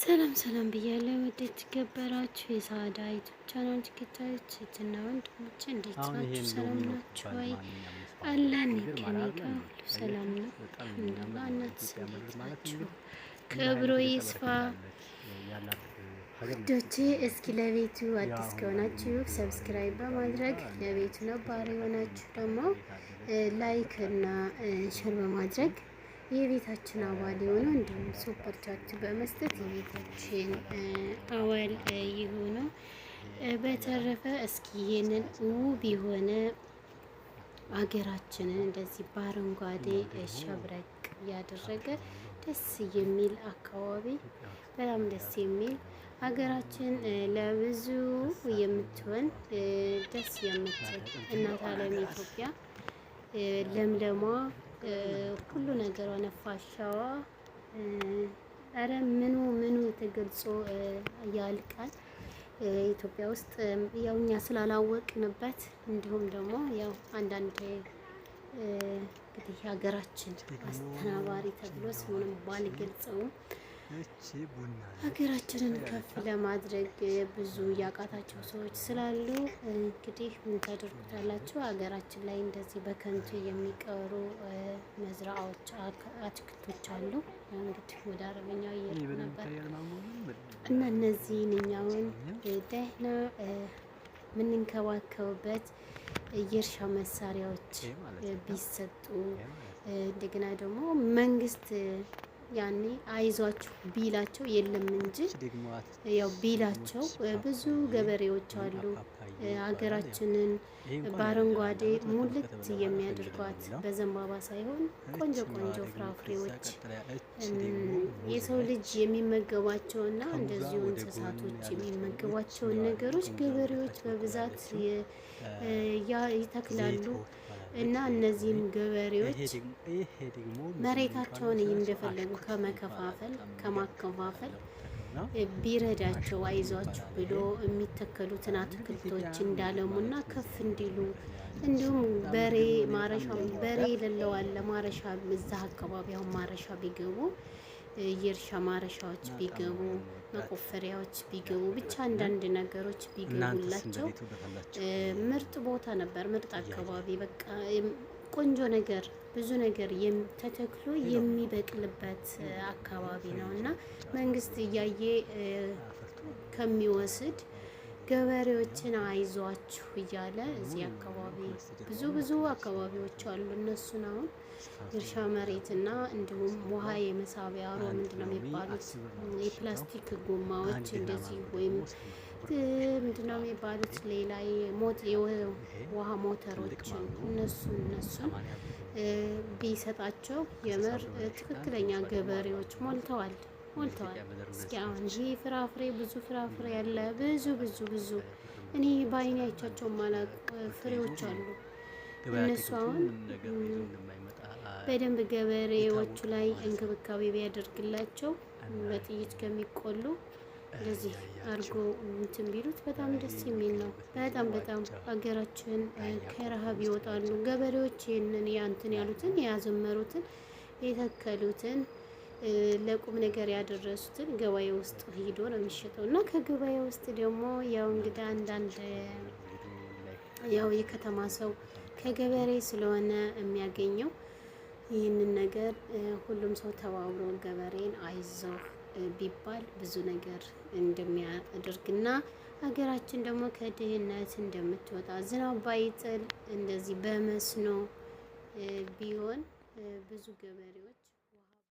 ሰላም ሰላም ብያለሁ። ወደ ተከበራችሁ የሳዳ ዩቲዩብ ቻናል ተከታዮች እህትና ወንድሞቼ እንዴት ናችሁ? ሰላም ናችሁ ወይ? አለን ከኔ ጋር ሁሉ ሰላም ነው አልሐምዱሊላህ። እናንተስ እንዴት ናችሁ? ክብሩ ይስፋ ውዶቼ። እስኪ ለቤቱ አዲስ ከሆናችሁ ሰብስክራይብ በማድረግ ለቤቱ ነባር የሆናችሁ ደግሞ ላይክ እና ሼር በማድረግ የቤታችን አባል የሆኑ እንዲሁም ሱፐር ቻት በመስጠት የቤታችን አባል የሆኑ። በተረፈ እስኪ ይሄንን ውብ የሆነ አገራችንን እንደዚህ በአረንጓዴ ሸብረቅ ያደረገ ደስ የሚል አካባቢ፣ በጣም ደስ የሚል ሀገራችን ለብዙ የምትሆን ደስ የምትል እናት ዓለም ኢትዮጵያ ለምለሟ ሁሉ ነገሯ ነፋሻዋ፣ አረ ምኑ ተገልጾ ያልቃል። ኢትዮጵያ ውስጥ ያው እኛ ስላላወቅንበት እንዲሁም ደግሞ ያው አንዳንድ እንግዲህ ሀገራችን አስተናባሪ ተብሎ ስሙንም ባልገልጸውም ሀገራችንን ከፍ ለማድረግ ብዙ ያቃታቸው ሰዎች ስላሉ እንግዲህ ምን ታደርጉታላችሁ? ሀገራችን ላይ እንደዚህ በከንቱ የሚቀሩ መዝራዎች፣ አትክልቶች አሉ። እንግዲህ ወደ አረበኛው እየሄድኩ ነበር እና እነዚህን እኛውን ደህና የምንንከባከብበት የእርሻ መሳሪያዎች ቢሰጡ፣ እንደገና ደግሞ መንግስት ያኔ አይዟችሁ ቢላቸው የለም እንጂ ያው ቢላቸው ብዙ ገበሬዎች አሉ ሀገራችንን በአረንጓዴ ሙልት የሚያደርጓት በዘንባባ ሳይሆን ቆንጆ ቆንጆ ፍራፍሬዎች የሰው ልጅ የሚመገባቸውና እንደዚሁ እንስሳቶች የሚመገቧቸውን ነገሮች ገበሬዎች በብዛት ይተክላሉ። እና እነዚህም ገበሬዎች መሬታቸውን እንደፈለጉ ከማከፋፈል ቢረዳቸው አይዟችሁ ብሎ የሚተከሉትን አትክልቶች እንዳለሙና ከፍ እንዲሉ፣ እንዲሁም በሬ የሌለው አለ ማረሻ እዛ አካባቢ አሁን ማረሻ ቢገቡ የእርሻ ማረሻዎች ቢገቡ፣ መቆፈሪያዎች ቢገቡ፣ ብቻ አንዳንድ ነገሮች ቢገቡላቸው ምርጥ ቦታ ነበር። ምርጥ አካባቢ በቃ ቆንጆ ነገር ብዙ ነገር ተተክሎ የሚበቅልበት አካባቢ ነው እና መንግስት እያየ ከሚወስድ ገበሬዎችን አይዟችሁ እያለ እዚህ አካባቢ ብዙ አካባቢዎች አሉ። እነሱን አሁን እርሻ መሬትና እንዲሁም ውሃ የመሳቢያ ምንድነው የሚባሉት የፕላስቲክ ጎማዎች እንደዚህ ወይም ምንድነው የሚባሉት ሌላ የውሃ ሞተሮች እነሱን ቢሰጣቸው የምር ትክክለኛ ገበሬዎች ሞልተዋል። እስኪ አሁን ይህ ፍራፍሬ ብዙ ፍራፍሬ ያለ ብዙ እኔ በአይኔ አይቻቸው ማላቅ ፍሬዎች አሉ። እነሱ አሁን በደንብ ገበሬዎቹ ላይ እንክብካቤ ቢያደርግላቸው በጥይት ከሚቆሉ እንደዚህ አድርጎ እንትን ቢሉት በጣም ደስ የሚል ነው። በጣም ሀገራችን ከረሃብ ይወጣሉ ገበሬዎች። ይህንን ያንትን ያሉትን ያዘመሩትን የተከሉትን ለቁም ነገር ያደረሱትን ገበያ ውስጥ ሂዶ ነው የሚሸጠው እና ከገበያ ውስጥ ደግሞ ያው እንግዲህ አንዳንድ ያው የከተማ ሰው ከገበሬ ስለሆነ የሚያገኘው ይህንን ነገር ሁሉም ሰው ተባብሮ ገበሬን አይዞህ ቢባል ብዙ ነገር እንደሚያደርግና ሀገራችን ደግሞ ከድህነት እንደምትወጣ ዝናብ ባይጥል እንደዚህ በመስኖ ቢሆን ብዙ ገበሬዎች